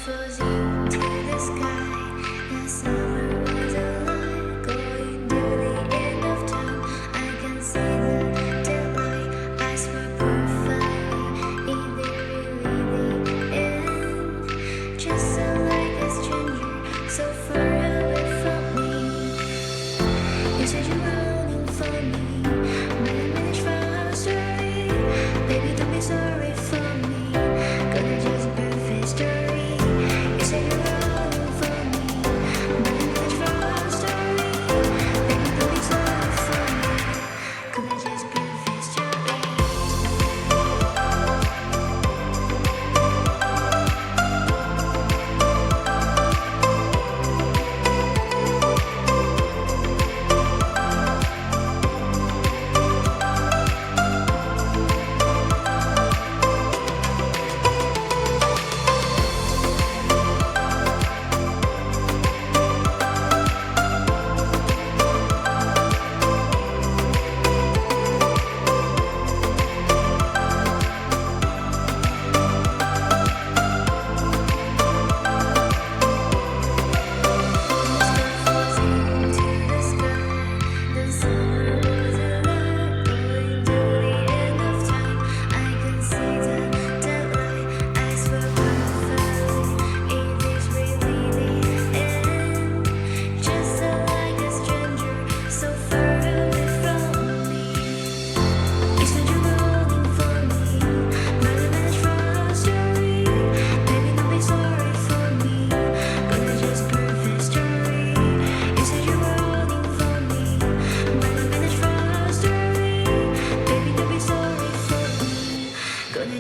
fuzzy to the sky. The summer was alive, going to the end of time. I can see the daylight. Eyes were perfectly in the really the end. Just so like a stranger, so far away from me. You said you're running for me, but I managed for our story. Baby, don't be sorry for me. Gonna just perfect story. You said you're running for me, but I managed for our story. Baby, don't be sorry for me. Gonna just perfect story.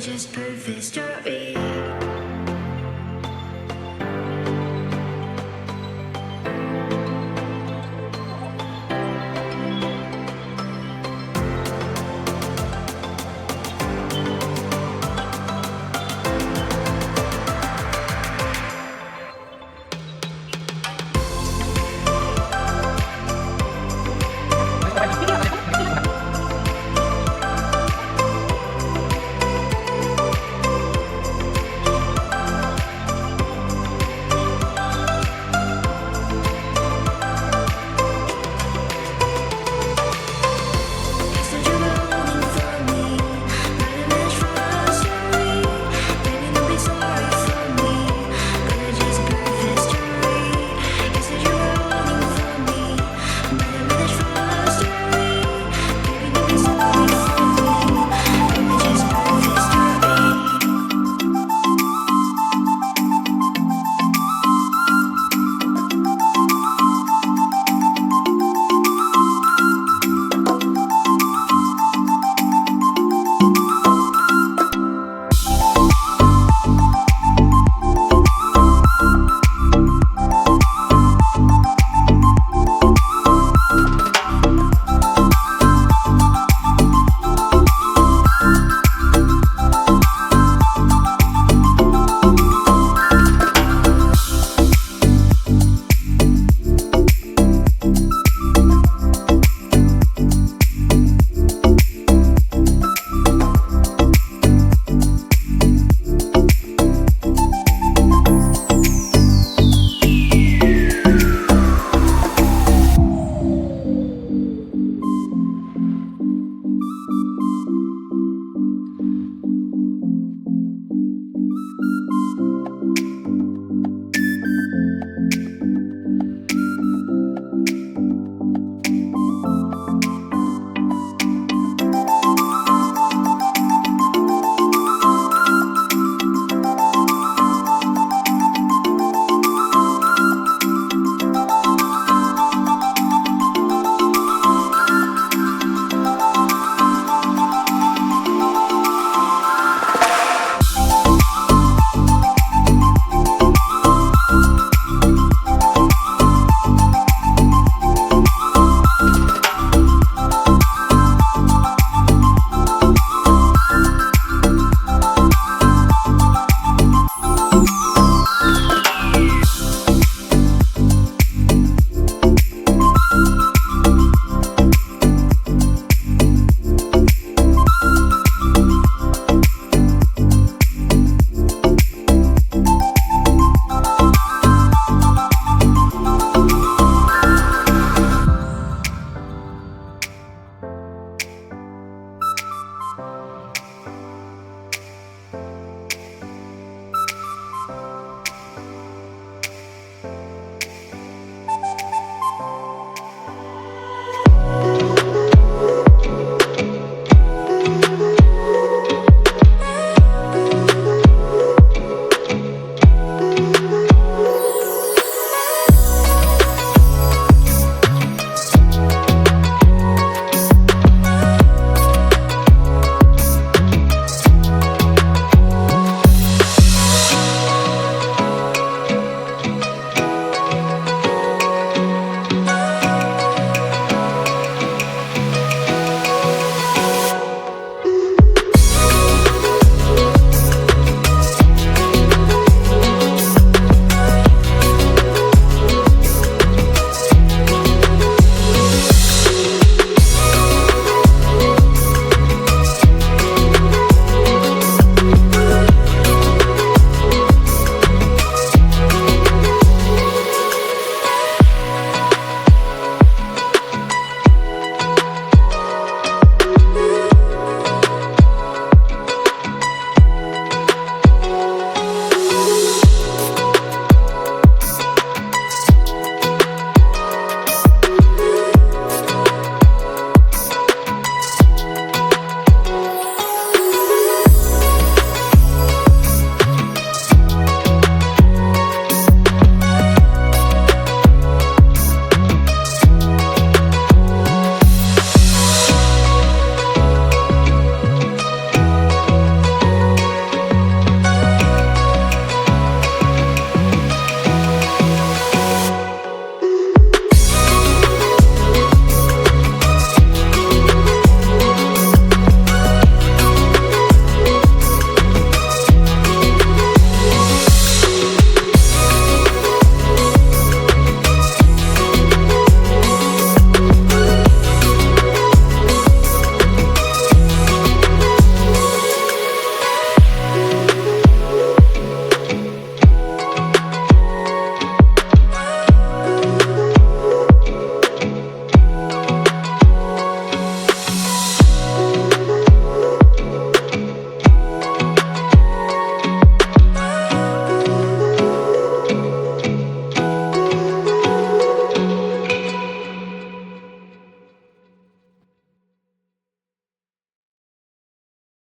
Just perfect story.